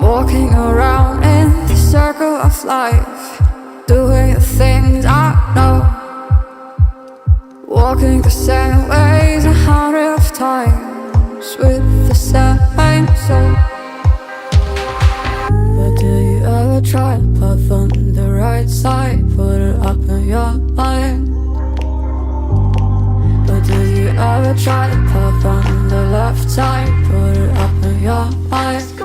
walking around in the circle of life, doing the things I know, walking the same ways 100 times with the same soul. But do you ever try to path on the right side, put it up in your mind? But do you ever try to path on the left side, put it up in your mind?